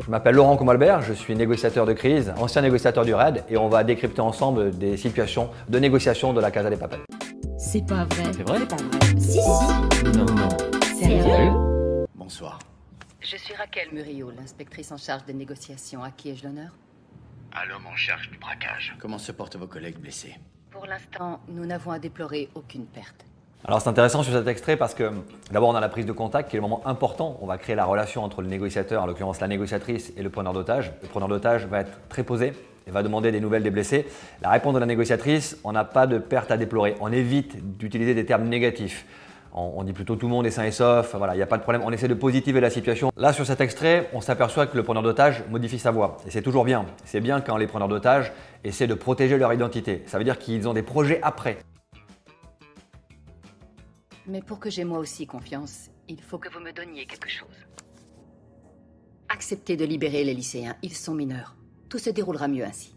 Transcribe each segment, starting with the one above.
Je m'appelle Laurent Comolbert, je suis négociateur de crise, ancien négociateur du RAID et on va décrypter ensemble des situations de négociation de la Casa de Papel. C'est pas vrai. C'est vrai? C'est pas vrai. Si, si. Non. Sérieux? Bonsoir. Je suis Raquel Murillo, l'inspectrice en charge des négociations. À qui ai-je l'honneur? À l'homme en charge du braquage. Comment se portent vos collègues blessés? Pour l'instant, nous n'avons à déplorer aucune perte. Alors c'est intéressant sur cet extrait parce que d'abord on a la prise de contact qui est le moment important. On va créer la relation entre le négociateur, en l'occurrence la négociatrice et le preneur d'otage. Le preneur d'otage va être très posé et va demander des nouvelles des blessés. La réponse de la négociatrice, on n'a pas de perte à déplorer. On évite d'utiliser des termes négatifs. On dit plutôt tout le monde est sain et sauf, voilà, il n'y a pas de problème. On essaie de positiver la situation. Là sur cet extrait, on s'aperçoit que le preneur d'otage modifie sa voix. Et c'est toujours bien. C'est bien quand les preneurs d'otage essaient de protéger leur identité. Ça veut dire qu'ils ont des projets après. Mais pour que j'aie moi aussi confiance, il faut que vous me donniez quelque chose. Acceptez de libérer les lycéens, ils sont mineurs. Tout se déroulera mieux ainsi.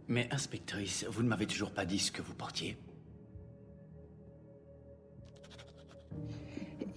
Mais inspectrice, vous ne m'avez toujours pas dit ce que vous portiez.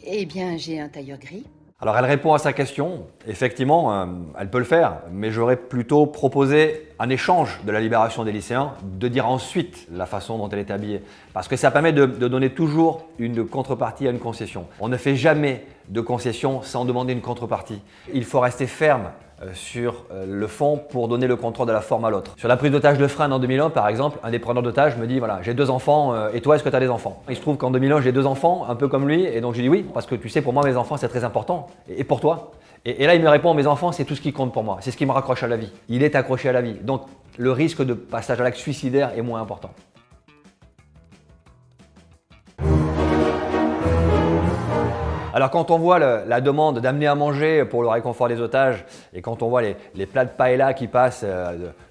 Eh bien, j'ai un tailleur gris. Alors elle répond à sa question, effectivement, elle peut le faire, mais j'aurais plutôt proposé un échange de la libération des lycéens, de dire ensuite la façon dont elle est habillée. Parce que ça permet de donner toujours une contrepartie à une concession. On ne fait jamais de concession sans demander une contrepartie. Il faut rester ferme sur le fond pour donner le contrôle de la forme à l'autre. Sur la prise d'otage de Fresnes en 2001, par exemple, un des preneurs d'otages me dit voilà, j'ai 2 enfants, et toi, est-ce que tu as des enfants? Il se trouve qu'en 2001, j'ai 2 enfants, un peu comme lui, et donc je lui dis oui, parce que tu sais, pour moi, mes enfants, c'est très important. Et pour toi? Et là, il me répond mes enfants, c'est tout ce qui compte pour moi, c'est ce qui me raccroche à la vie. Il est accroché à la vie. Donc, le risque de passage à l'acte suicidaire est moins important. Alors quand on voit la demande d'amener à manger pour le réconfort des otages et quand on voit les plats de paella qui passent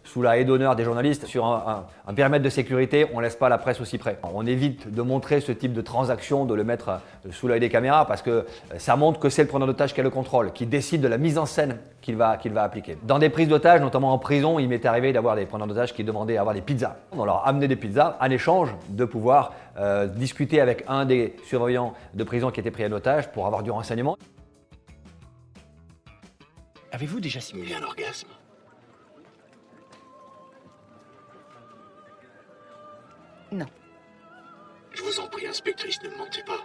sous la haie d'honneur des journalistes sur un périmètre de sécurité, on ne laisse pas la presse aussi près. On évite de montrer ce type de transaction, de le mettre sous l'œil des caméras parce que ça montre que c'est le preneur d'otage qui a le contrôle, qui décide de la mise en scène qu'il va appliquer. Dans des prises d'otages, notamment en prison, il m'est arrivé d'avoir des preneurs d'otages qui demandaient à avoir des pizzas. On leur a amené des pizzas en échange de pouvoir discuter avec un des surveillants de prison qui était pris en otage pour avoir du renseignement. Avez-vous déjà simulé un orgasme? Non. Je vous en prie, inspectrice, ne me mentez pas.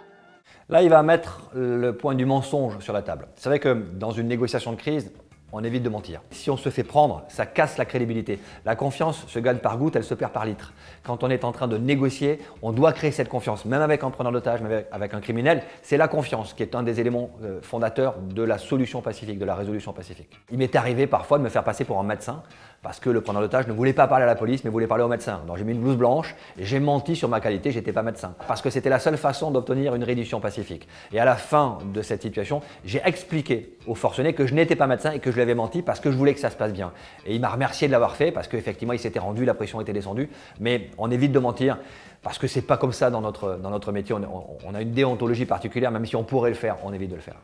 Là, il va mettre le point du mensonge sur la table. C'est vrai que dans une négociation de crise, on évite de mentir. Si on se fait prendre, ça casse la crédibilité. La confiance se gagne par goutte, elle se perd par litre. Quand on est en train de négocier, on doit créer cette confiance, même avec un preneur d'otage, même avec un criminel. C'est la confiance qui est un des éléments fondateurs de la solution pacifique, de la résolution pacifique. Il m'est arrivé parfois de me faire passer pour un médecin parce que le preneur d'otage ne voulait pas parler à la police, mais voulait parler au médecin. Donc j'ai mis une blouse blanche et j'ai menti sur ma qualité, j'étais pas médecin. Parce que c'était la seule façon d'obtenir une réduction pacifique. Et à la fin de cette situation, j'ai expliqué au forcené que je n'étais pas médecin et que je lui avais menti parce que je voulais que ça se passe bien. Et il m'a remercié de l'avoir fait parce qu'effectivement il s'était rendu, la pression était descendue. Mais on évite de mentir parce que c'est pas comme ça dans notre métier. On a une déontologie particulière, même si on pourrait le faire, on évite de le faire.